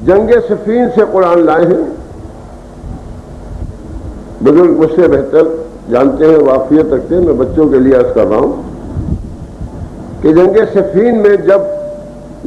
جنگ صفین سے قرآن لائے ہیں. بزرگ مجھ سے بہتر جانتے ہیں، واقفیت رکھتے ہیں، میں بچوں کے لیے عرض کر رہا ہوں کہ جنگ صفین میں جب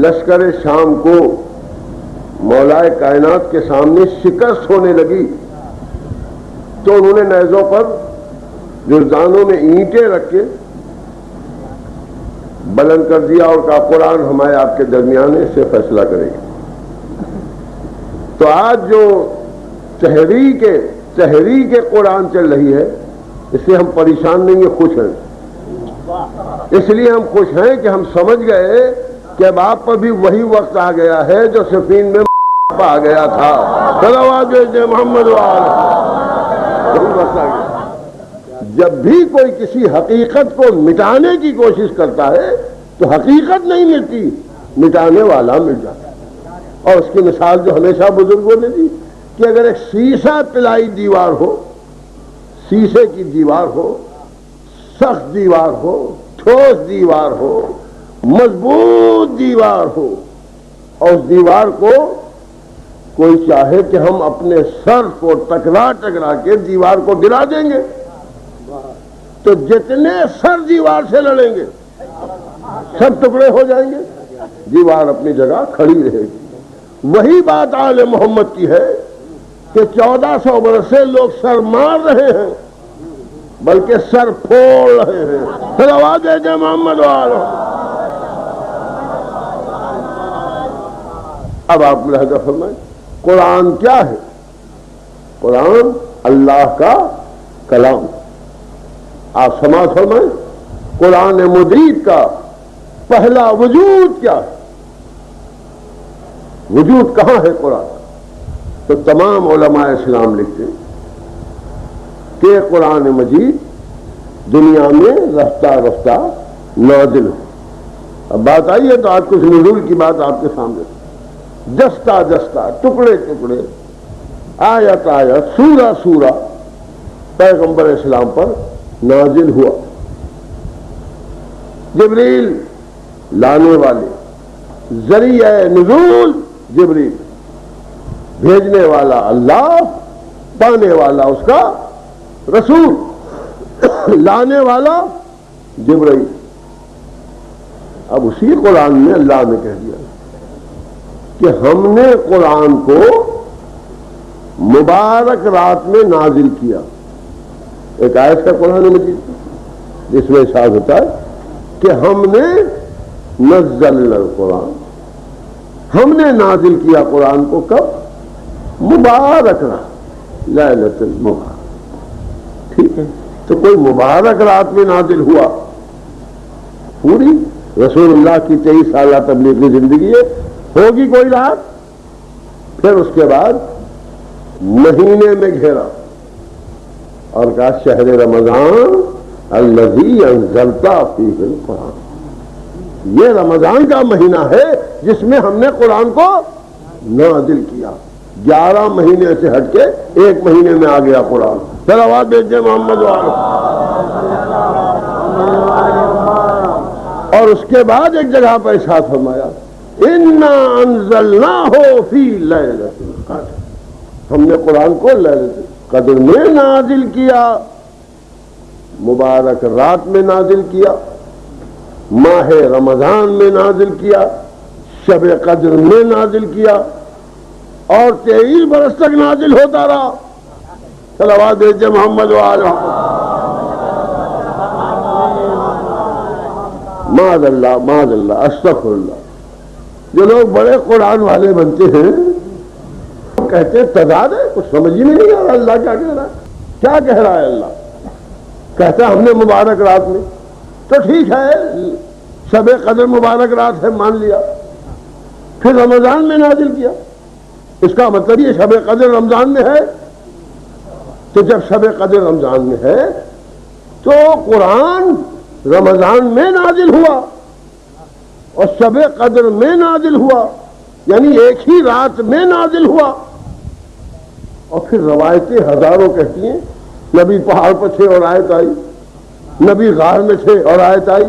لشکر شام کو مولائے کائنات کے سامنے شکست ہونے لگی تو انہوں نے نیزوں پر جرزانوں میں اینٹیں رکھ کے بلند کر دیا اور کہا قرآن ہمارے آپ کے درمیان ہے، اس سے فیصلہ کرے گی. تو آج جو تحریک قرآن چل رہی ہے اس سے ہم پریشان نہیں ہیں، خوش ہیں. اس لیے ہم خوش ہیں کہ ہم سمجھ گئے کہ اب آپ پر بھی وہی وقت آ گیا ہے جو صفین میں آ گیا تھا. صلوات محمد وہی وقت آ گیا. جب بھی کوئی کسی حقیقت کو مٹانے کی کوشش کرتا ہے تو حقیقت نہیں ملتی، مٹانے والا مل جاتا ہے. اور اس کی مثال جو ہمیشہ بزرگوں نے دی کہ اگر ایک سیسا پلائی دیوار ہو، شیشے کی دیوار ہو، سخت دیوار ہو، ٹھوس دیوار ہو، مضبوط دیوار ہو، اور اس دیوار کو کوئی چاہے کہ ہم اپنے سر کو ٹکرا کے دیوار کو گرا دیں گے تو جتنے سر دیوار سے لڑیں گے سب ٹکڑے ہو جائیں گے، دیوار اپنی جگہ کھڑی رہے گی. وہی بات آل محمد کی ہے کہ 1400 برس سے لوگ سر مار رہے ہیں بلکہ سر پھوڑ رہے ہیں. صلوات محمد والو. اب آپ ملاحظہ فرمائیں قرآن کیا ہے؟ قرآن اللہ کا کلام. آپ سماعت فرمائیں قرآن مجید کا پہلا وجود کیا ہے؟ وجود کہاں ہے قرآن؟ تو تمام علماء اسلام لکھتے ہیں کہ قرآن مجید دنیا میں رفتہ رفتہ نازل ہو. اب بات آئی ہے تو آج کچھ نزول کی بات آپ کے سامنے، جستا جستا، ٹکڑے ٹکڑے، آیت آیت، سورہ سورہ پیغمبر اسلام پر نازل ہوا. جبریل لانے والے، ذریعہ نزول جبریل، بھیجنے والا اللہ، پانے والا اس کا رسول، لانے والا جبرائیل. اب اسی قرآن میں اللہ نے کہہ دیا کہ ہم نے قرآن کو مبارک رات میں نازل کیا. ایک آیت ہے قرآن مجید جس میں ارشاد ہوتا ہے کہ ہم نے نزلنا القرآن، ہم نے نازل کیا قرآن کو کب؟ مبارک رات، لیلۃ المبارک. ٹھیک ہے، تو کوئی مبارک رات میں نازل ہوا. پوری رسول اللہ کی 23 سالہ تبلیغی زندگی ہے، ہوگی کوئی رات؟ پھر اس کے بعد مہینے میں گھیرا اور کہا شہر رمضان الذی انزلت فیہ القرآن. یہ رمضان کا مہینہ ہے جس میں ہم نے قرآن کو نازل کیا. 11 مہینے سے ہٹ کے 1 مہینے میں آ گیا قرآن. صلوات بھیجے محمد والو. اور اس کے بعد ایک جگہ پر ارشاد فرمایا انا انزلناہ فی لیلۃ القدر، ہم نے قرآن کو لیلۃ القدر میں نازل کیا، مبارک رات میں نازل کیا، ماہ رمضان میں نازل کیا، شب قدر میں نازل کیا، اور 23 برس تک نازل ہوتا رہا. صلوات بھیجے محمد وآلہ. معاذ اللہ معاذ اللہ استغفر اللہ. جو لوگ بڑے قرآن والے بنتے ہیں کہتے ہیں تضاد ہے، کچھ سمجھ ہی نہیں آ رہا اللہ کیا کہہ رہا ہے. کیا کہہ رہا ہے اللہ؟ کہتا ہے ہم نے مبارک رات میں، تو ٹھیک ہے شب قدر مبارک رات ہے مان لیا، پھر رمضان میں نازل کیا. اس کا مطلب یہ شب قدر رمضان میں ہے. تو جب شب قدر رمضان میں ہے تو قرآن رمضان میں نازل ہوا اور شب قدر میں نازل ہوا، یعنی ایک ہی رات میں نازل ہوا. اور پھر روایتیں ہزاروں کہتی ہیں نبی پہاڑ پر تھے اور آیت آئی، نبی غار میں تھے اور آیت آئی،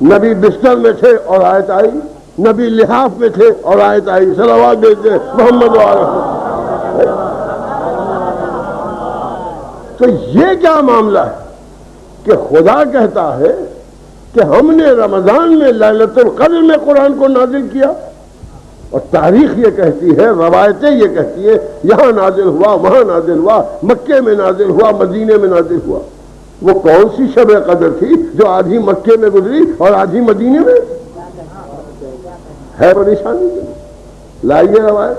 نبی بستر میں تھے اور آیت آئی، نبی لحاف میں تھے اور آیت آئی صلوات بھیجتے محمد وعلیہ. تو یہ کیا معاملہ ہے کہ خدا کہتا ہے کہ ہم نے رمضان میں لیلۃ القدر میں قرآن کو نازل کیا، اور تاریخ یہ کہتی ہے، روایتیں یہ کہتی ہے یہاں نازل ہوا، وہاں نازل ہوا، مکے میں نازل ہوا، مدینے میں نازل ہوا. وہ کون سی شب قدر تھی جو آدھی مکے میں گزری اور آدھی مدینے میں؟ ہے پریشانی کی. لائیے روایت،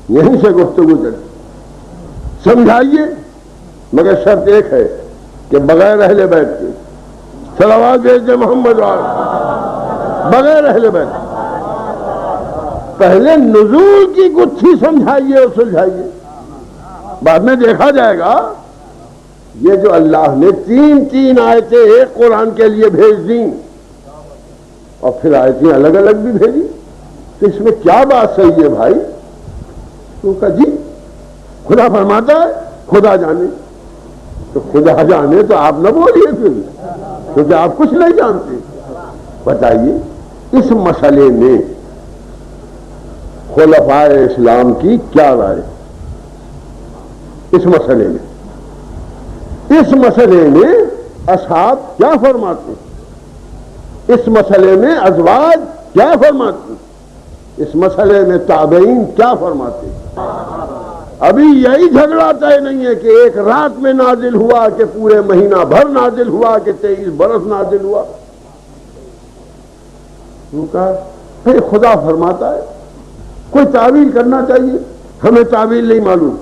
یہیں سے گفتگو چلی، سمجھائیے. مگر شرط ایک ہے کہ بغیر اہل بیت کے صلوات بھیجے محمد والے، بغیر اہل بیت. پہلے نزول کی گتھی سمجھائیے اور سلجھائیے، بعد میں دیکھا جائے گا. یہ جو اللہ نے تین آیتیں ایک قرآن کے لیے بھیج دیں اور پھر آیتیں الگ الگ بھی بھیجی، تو اس میں کیا بات صحیح ہے بھائی؟ تو کہا جی خدا فرماتا ہے خدا جانے. تو خدا جانے تو آپ نہ بولیے پھر، کیونکہ آپ کچھ نہیں جانتے. بتائیے اس مسئلے میں خلفاء اسلام کی کیا رائے؟ اس مسئلے میں اصحاب کیا فرماتے؟ اس مسئلے میں ازواج کیا فرماتے؟ اس مسئلے میں تابعین کیا فرماتے؟ ابھی یہی جھگڑا طے نہیں ہے کہ ایک رات میں نازل ہوا کہ پورے مہینہ بھر نازل ہوا کہ 23 برس نازل ہوا. پھر خدا فرماتا ہے کوئی تعویل کرنا چاہیے، ہمیں تعویل نہیں معلوم.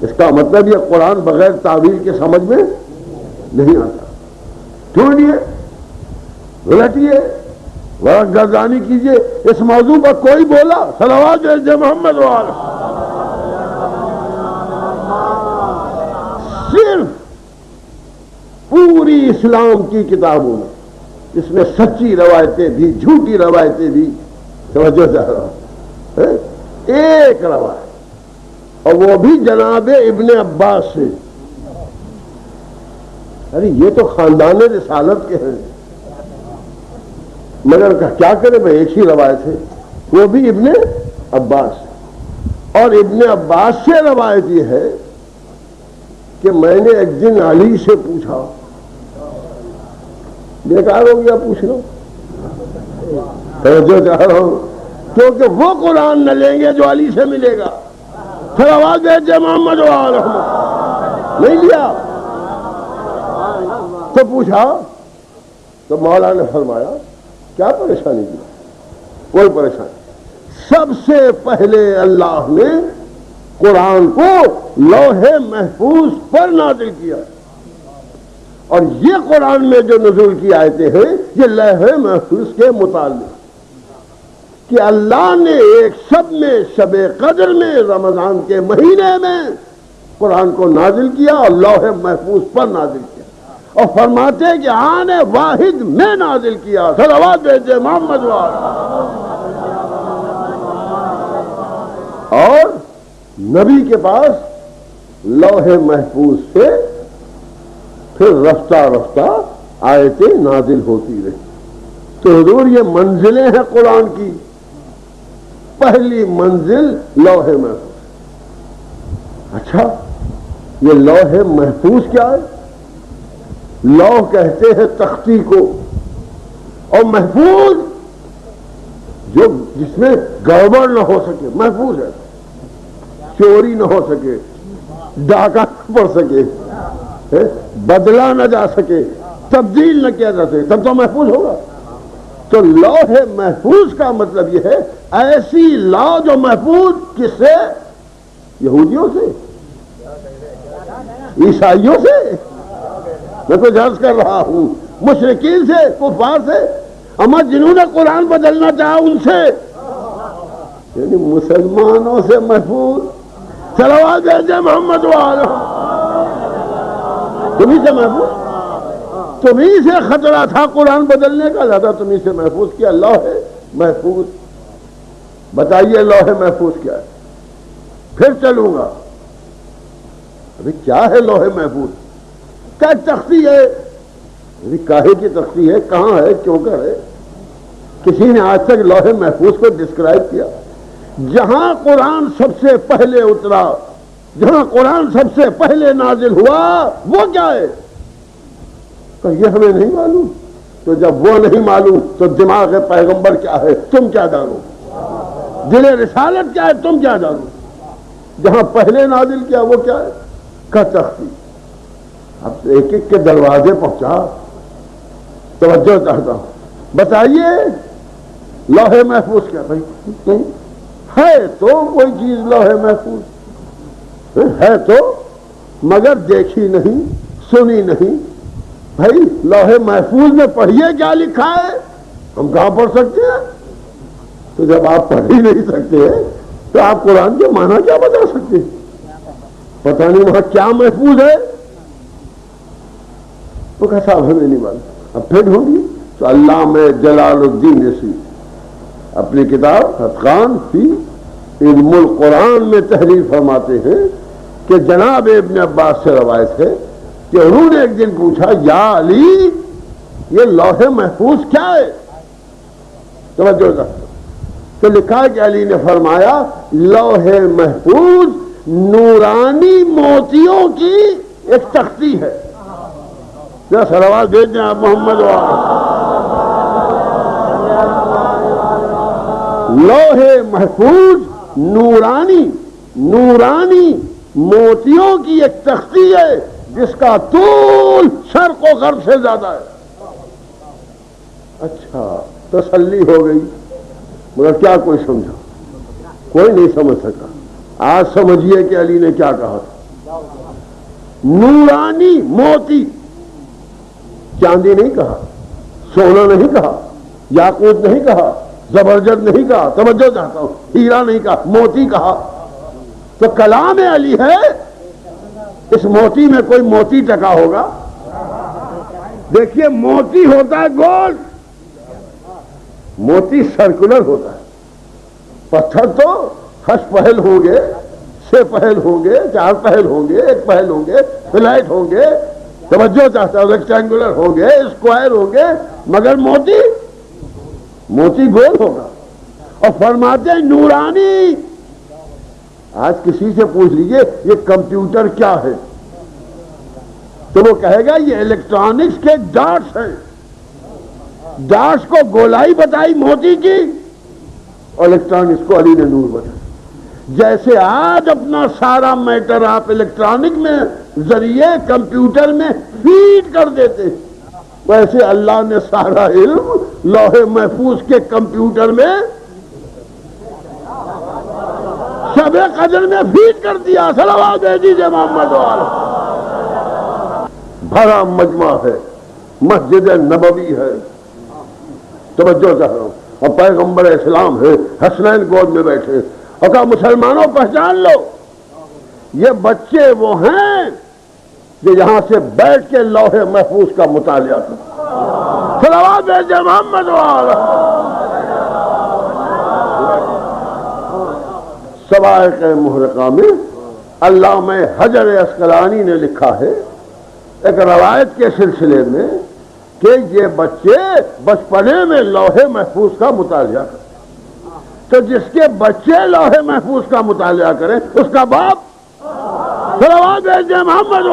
اس کا مطلب یہ قرآن بغیر تعویل کے سمجھ میں نہیں آتا. چھوڑیے، الٹیے، گردانی کیجیے. اس موضوع پر کوئی بولا صلوات بھیجے محمد والے. صرف پوری اسلام کی کتابوں میں اس میں سچی روایتیں بھی جھوٹی روایتیں بھی، توجہ سے ایک روایت، اور وہ بھی جناب ابن عباس سے. ارے یہ تو خاندان رسالت کے ہیں، مگر کیا کرے بھائی ایک ہی روایت ہے، وہ بھی ابن عباس. اور ابن عباس سے روایت یہ ہے کہ میں نے ایک دن علی سے پوچھا، بیکار ہو گیا پوچھ لو، توجہ چاہ رہا ہوں، کیونکہ وہ قرآن نہ لیں گے جو علی سے ملے گا. صلوات بھیجے محمد والے. نہیں لیا تو پوچھا تو مولا نے فرمایا کیا پریشانی کی؟ کوئی پریشانی. سب سے پہلے اللہ نے قرآن کو لوح محفوظ پر نازل کیا، اور یہ قرآن میں جو نزول کی آیتیں ہیں یہ لوح محفوظ کے متعلق، کہ اللہ نے ایک شب میں، شب قدر میں، رمضان کے مہینے میں قرآن کو نازل کیا اور لوح محفوظ پر نازل کیا، اور فرماتے کہ آن واحد میں نازل کیا. صلوات بھیجے محمد والے. اور نبی کے پاس لوح محفوظ سے پھر رفتہ رفتہ آیتیں نازل ہوتی رہی. تو حضور یہ منزلیں ہیں قرآن کی. پہلی منزل لوح محفوظ. اچھا یہ لوح محفوظ کیا ہے؟ لوح کہتے ہیں تختی کو، اور محفوظ جو جس میں گڑبڑ نہ ہو سکے، محفوظ ہے. چوری نہ ہو سکے، ڈاکہ نہ پڑ سکے، بدلا نہ جا سکے، تبدیل نہ کیا جا سکے، تب تو محفوظ ہوگا. تو لوح محفوظ کا مطلب یہ ہے ایسی لاؤ جو محفوظ کس سے؟ یہودیوں سے، عیسائیوں سے، میں تو عرض کر رہا ہوں مشرکین سے، کفار سے، اما جنہوں نے قرآن بدلنا چاہا ان سے، یعنی مسلمانوں سے محفوظ. صلوات بھیجے محمد والے. تمہیں سے محفوظ، تمہیں سے خطرہ تھا قرآن بدلنے کا، زیادہ تمہیں سے محفوظ کیا. لوح محفوظ. بتائیے لوح محفوظ کیا ہے؟ پھر چلوں گا. ابھی کیا ہے لوح محفوظ؟ کیا تختی ہے؟ کاہے کی تختی ہے؟ کہاں ہے؟ کیوں کر ہے؟ کسی نے آج تک لوح محفوظ کو ڈسکرائب کیا؟ جہاں قرآن سب سے پہلے اترا، جہاں قرآن سب سے پہلے نازل ہوا، وہ کیا ہے؟ کہ یہ ہمیں نہیں معلوم۔ تو جب وہ نہیں معلوم تو دماغ پیغمبر کیا ہے تم کیا جانو؟ دل رسالت کیا ہے تم کیا جانو؟ جہاں پہلے نازل کیا وہ کیا ہے؟ کا تختی۔ اب ایک ایک کے دروازے پہنچا، توجہ چاہتا ہوں، بتائیے لوح محفوظ کیا؟ بھائی نہیں ہے تو کوئی چیز لوح محفوظ ہے تو، مگر دیکھی نہیں سنی نہیں۔ بھائی لوح محفوظ میں پڑھیے کیا لکھا ہے، ہم کہاں پڑھ سکتے ہیں؟ تو جب آپ پڑھ ہی نہیں سکتے تو آپ قرآن کے معنی کیا بتا سکتے؟ پتہ نہیں وہاں کیا محفوظ ہے۔ تو کہا صاحب ہمیں نہیں معلوم۔ اب پھر ڈھونڈیے تو علامہ جلال الدین اسی اپنی کتاب اتقان فی علم القرآن میں تحریر فرماتے ہیں کہ جناب ابن عباس سے روایت ہے کہ انہوں نے ایک دن پوچھا، یا علی یہ لوح محفوظ کیا ہے؟ توجہ کر، تو لکھا کہ علی نے فرمایا لوح محفوظ نورانی موتیوں کی ایک تختی ہے۔ ذرا صلوات بھیج دیں آپ محمد لوح محفوظ نورانی موتیوں کی ایک تختی ہے جس کا طول شرق و غرب سے زیادہ ہے۔ اچھا تسلی ہو گئی، مگر کیا کوئی سمجھا؟ کوئی نہیں سمجھ سکا۔ آج سمجھیے کہ علی نے کیا کہا تھا۔ نورانی موتی، چاندی نہیں کہا، سونا نہیں کہا، یاقوت نہیں کہا، زبرجد نہیں کہا، توجہ چاہتا ہوں، ہیرا نہیں کہا، موتی کہا۔ تو کلام علی ہے، اس موتی میں کوئی موتی ٹکا ہوگا؟ دیکھیے موتی ہوتا ہے گول، موتی سرکولر ہوتا ہے۔ پتھر تو 8 پہل ہوں گے، 6 پہل ہوں گے، 4 پہل ہوں گے، 1 پہل ہوں گے، فلیٹ ہوں گے، توجہ چاہتا ہوں، ریکٹینگولر ہوں گے، اسکوائر ہوں گے، مگر موتی گول ہوگا۔ اور فرماتے ہیں نورانی۔ آج کسی سے پوچھ لیجئے یہ کمپیوٹر کیا ہے تو وہ کہے گا یہ الیکٹرانکس کے ڈاٹس ہیں۔ ڈاٹس کو گولائی بتائی موتی کی، اور الیکٹرانکس کو علی نے نور بتایا۔ جیسے آج اپنا سارا میٹر آپ الیکٹرانک میں ذریعے کمپیوٹر میں فیڈ کر دیتے، ویسے اللہ نے سارا علم لوح محفوظ کے کمپیوٹر میں شب قدر میں فیڈ کر دیا۔ صلوات بھیجیے محمد والے۔ بڑا مجمع ہے، مسجد نبوی ہے، توجہ چاہ رہا ہوں، اور پیغمبر اسلام ہے، حسنین گود میں بیٹھے، اور کہا مسلمانوں پہچان لو یہ بچے وہ ہیں جو یہاں سے بیٹھ کے لوح محفوظ کا مطالعہ کرتے۔ صلوات بھیجیے محمد والے۔ صواعق محرقہ میں علامہ حجر عسقلانی نے لکھا ہے ایک روایت کے سلسلے میں کہ یہ بچے بچپنے میں لوح محفوظ کا مطالعہ کرتے، تو جس کے بچے لوح محفوظ کا مطالعہ کریں اس کا باپ صلوات بھیجیے محمد